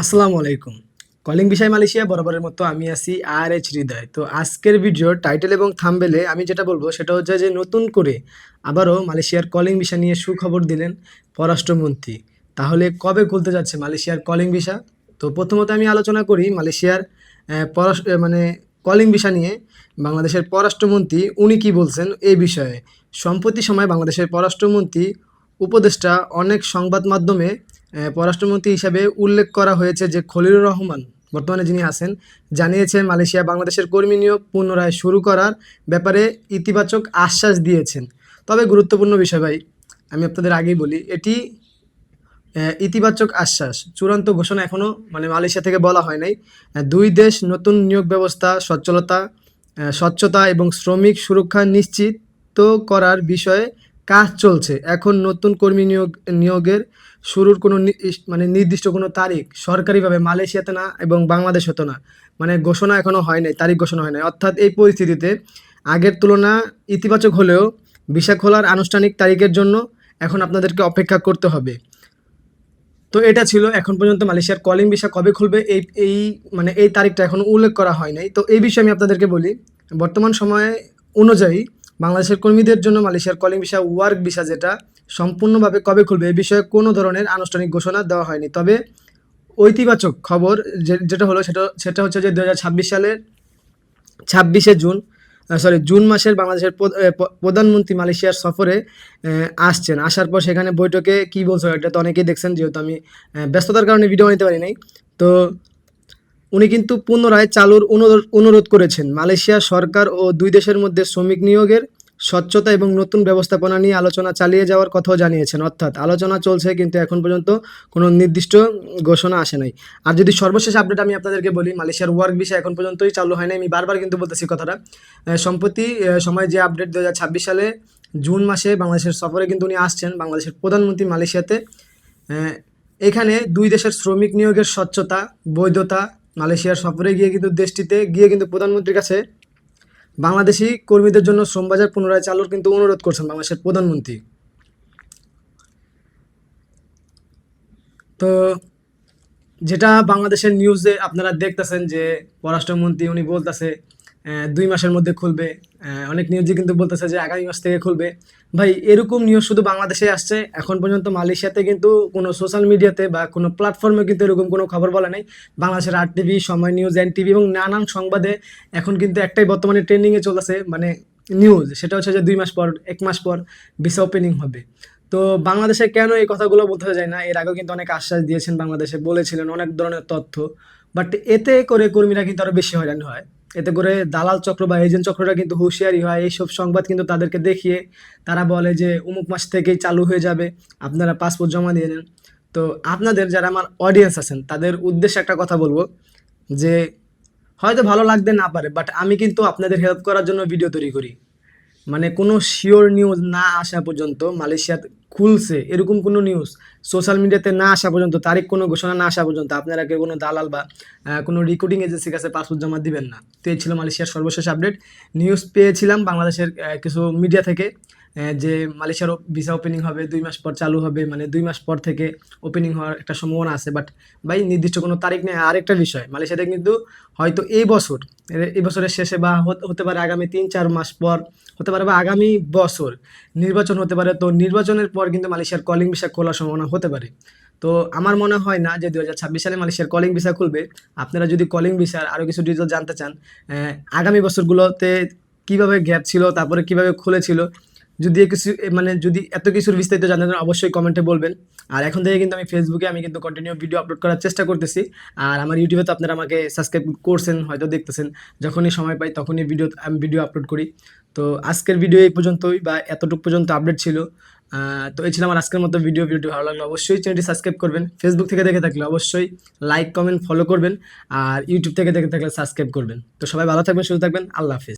আসসালামু আলাইকুম। কলিং ভিসায় মালয়েশিয়া বরাবরের মতো আমি আছি আর হৃদয়। তো আজকের ভিডিওর টাইটেল এবং থাম্বনেলে আমি যেটা বলবো সেটা হচ্ছে যে নতুন করে আবারও মালয়েশিয়ার কলিং ভিসা নিয়ে সুখবর দিলেন পররাষ্ট্রমন্ত্রী। তাহলে কবে খুলতে যাচ্ছে মালয়েশিয়ার কলিং ভিসা? তো প্রথমত আমি আলোচনা করি মালয়েশিয়ার মানে কলিং ভিসা নিয়ে। বাংলাদেশের পররাষ্ট্রমন্ত্রী উনি কি বলছেন এই বিষয়ে। সম্প্রতি সময়ে বাংলাদেশের পররাষ্ট্রমন্ত্রী উপদেষ্টা অনেক সংবাদ মাধ্যমে পররাষ্ট্রমন্ত্রী হিসাবে উল্লেখ করা হয়েছে যে খলিলুর রহমান বর্তমানে যিনি আছেন জানিয়েছেন মালয়েশিয়া বাংলাদেশের কর্মী নিয়োগ পুনরায় শুরু করার ব্যাপারে ইতিবাচক আশ্বাস দিয়েছেন। তবে গুরুত্বপূর্ণ বিষয় ভাই, আমি আপনাদের আগেই বলি এটি ইতিবাচক আশ্বাস, চূড়ান্ত ঘোষণা এখনও মালয়েশিয়া থেকে বলা হয় নাই। দুই দেশ নতুন নিয়োগ ব্যবস্থা স্বচ্ছতা এবং শ্রমিক সুরক্ষা নিশ্চিত করার বিষয়ে কাজ চলছে। এখন নতুন কর্মী নিয়োগের শুরুর কোনো নির্দিষ্ট কোনো তারিখ সরকারিভাবে মালয়েশিয়াতে না এবং বাংলাদেশ হতো না, ঘোষণা এখনও হয় নাই, তারিখ ঘোষণা হয় নাই। অর্থাৎ এই পরিস্থিতিতে আগের তুলনা ইতিবাচক হলেও ভিসা খোলার আনুষ্ঠানিক তারিখের জন্য এখন আপনাদেরকে অপেক্ষা করতে হবে। তো এটা ছিল এখন পর্যন্ত মালয়েশিয়ার কলিং ভিসা কবে খুলবে এই এই এই তারিখটা এখনও উল্লেখ করা হয় নাই। তো এই বিষয়ে আমি আপনাদেরকে বলি, বর্তমান সময়ে অনুযায়ী বাংলাদেশের কর্মীদের জন্য মালয়েশিয়ার কলিং ভিসা ওয়ার্ক ভিসা যেটা সম্পূর্ণভাবে কবে খুলবে এই বিষয়ে কোনো ধরনের আনুষ্ঠানিক ঘোষণা দেওয়া হয়নি। তবে ঐতিবাচক খবর যেটা হলো সেটা হচ্ছে যে 2026 সালের 26 জুন জুন মাসের বাংলাদেশের প্রধানমন্ত্রী মালয়েশিয়ার সফরে আসছেন। আসার পর সেখানে বৈঠকে কি বলছে এটা তো অনেকেই দেখছেন, যেহেতু আমি ব্যস্ততার কারণে ভিডিও নিতে পারি নাই। তো উনি কিন্তু পুনরায় চালুর অনুরোধ করেছেন। মালয়েশিয়া সরকার ও দুই দেশের মধ্যে শ্রমিক নিয়োগের স্বচ্ছতা এবং নতুন ব্যবস্থাপনা নিয়ে আলোচনা চালিয়ে যাওয়ার কথাও জানিয়েছেন। অর্থাৎ আলোচনা চলছে, কিন্তু এখন পর্যন্ত কোনো নির্দিষ্ট ঘোষণা আসে নাই। আর যদি সর্বশেষ আপডেট আমি আপনাদেরকে বলি, মালয়েশিয়ার ওয়ার্ক ভিসা এখন পর্যন্তই চালু হয় নাই। আমি বারবার কিন্তু বলতেছি কথাটা। সম্প্রতি সময় যে আপডেট 2026 সালে জুন মাসে বাংলাদেশের সফরে কিন্তু উনি আসছেন, বাংলাদেশের প্রধানমন্ত্রী মালয়েশিয়াতে। এখানে দুই দেশের শ্রমিক নিয়োগের স্বচ্ছতা, বৈধতা, মালয়েশিয়ার সফরে গিয়ে কিন্তু দেশটিতে গিয়ে কিন্তু প্রধানমন্ত্রীর কাছে বাংলাদেশি কর্মীদের জন্য শ্রমবাজার পুনরায় চালুর কিন্তু অনুরোধ করছেন বাংলাদেশের প্রধানমন্ত্রী। তো যেটা বাংলাদেশের নিউজে আপনারা দেখতেছেন যে পররাষ্ট্রমন্ত্রী উনি বলতেছে 2 মাসের মধ্যে খুলবে। অনেক নিউজে কিন্তু বলতেছে যে আগামী মাস থেকে খুলবে। ভাই, এরকম নিউজ শুধু বাংলাদেশে আসছে, এখন পর্যন্ত মালয়েশিয়াতে কিন্তু কোনো সোশ্যাল মিডিয়াতে বা কোনো প্ল্যাটফর্মে কিন্তু এরকম কোনো খবর বলে নাই। বাংলাদেশের RTV, সময় নিউজ, NTV এবং নানান সংবাদে এখন কিন্তু একটাই বর্তমানে ট্রেন্ডিংয়ে চলতেছে নিউজ, সেটা হচ্ছে যে 2 মাস পর 1 মাস পর ভিসা ওপেনিং হবে। তো বাংলাদেশে কেন এই কথাগুলো বলতে যায় না? এর আগেও কিন্তু অনেক আশ্বাস দিয়েছেন, বাংলাদেশে বলেছিলেন অনেক ধরনের তথ্য। বাট এতে করে কর্মীরা কিন্তু আরও বেশি হয়রানি হয়। এতে করে দালাল চক্র বা এজেন্ট চক্রটা কিন্তু হুঁশিয়ারি হয়। এইসব সংবাদ কিন্তু তাদেরকে দেখিয়ে তারা বলে যে অমুক মাস থেকেই চালু হয়ে যাবে, আপনারা পাসপোর্ট জমা দিয়ে নেন। তো আপনাদের যারা আমার অডিয়েন্স আছেন তাদের উদ্দেশ্যে একটা কথা বলবো যে হয়তো ভালো লাগতে না পারে, বাট আমি কিন্তু আপনাদের হেল্প করার জন্য ভিডিও তৈরি করি। কোনো শিওর নিউজ না আসা পর্যন্ত, মালয়েশিয়া খুলছে এরকম কোনো নিউজ সোশ্যাল মিডিয়াতে না আসা পর্যন্ত, তারিখ কোনো ঘোষণা না আসা পর্যন্ত আপনারা কেউ কোনো দালাল বা কোনো রিক্রুটিং এজেন্সির কাছে পাসপোর্ট জমা দিবেন না। তো এই ছিল মালয়েশিয়ার সর্বশেষ আপডেট। নিউজ পেয়েছিলাম বাংলাদেশের কিছু মিডিয়া থেকে যে মালয়েশিয়ার ভিসা ওপেনিং হবে 2 মাস পর, চালু হবে, 2 মাস পর থেকে ওপেনিং হওয়ার একটা সম্ভাবনা আছে। বাট ভাই, নির্দিষ্ট কোনো তারিখ নেই। আরেকটা বিষয়, মালয়েশিয়াতে কিন্তু হয়তো এই বছরের শেষে বা হতে পারে আগামী 3-4 মাস পর, হতে পারে বা আগামী বছর নির্বাচন হতে পারে। তো নির্বাচনের পর কিন্তু মালয়েশিয়ার কলিং ভিসা খোলার সম্ভাবনা হতে পারে। তো আমার মনে হয় না যে 2026 সালে মালয়েশিয়ার কলিং ভিসা খুলবে। আপনারা যদি কলিং ভিসার আরও কিছু ডিটেল জানতে চান, আগামী বছরগুলোতে কিভাবে গ্যাপ ছিল, তারপরে কিভাবে খুলেছিল, যদি কিছু যদি এত কিছুর বিস্তারিত জানতে চান অবশ্যই কমেন্টে বলবেন। আর এখন থেকে কিন্তু আমি ফেসবুকে কিন্তু কন্টিনিউ ভিডিও আপলোড করার চেষ্টা করতেছি। আর আমার ইউটিউবে তো আপনারা আমাকে সাবস্ক্রাইব করছেন, হয়তো দেখতেছেন। যখনই সময় পাই তখনই আমি ভিডিও আপলোড করি। তো আজকের ভিডিও এই পর্যন্তই, বা এতটুকু পর্যন্ত আপডেট ছিল। তো এই ছিল আমার আজকের মতো ভিডিওটি ভালো লাগলো অবশ্যই চ্যানেলটি সাবস্ক্রাইব করবেন। ফেসবুক থেকে দেখে থাকলে অবশ্যই লাইক, কমেন্ট, ফলো করবেন। আর ইউটিউব থেকে দেখে থাকলে সাবস্ক্রাইব করবেন। তো সবাই ভালো থাকবেন, সুস্থ থাকবেন। আল্লাহ হাফিজ।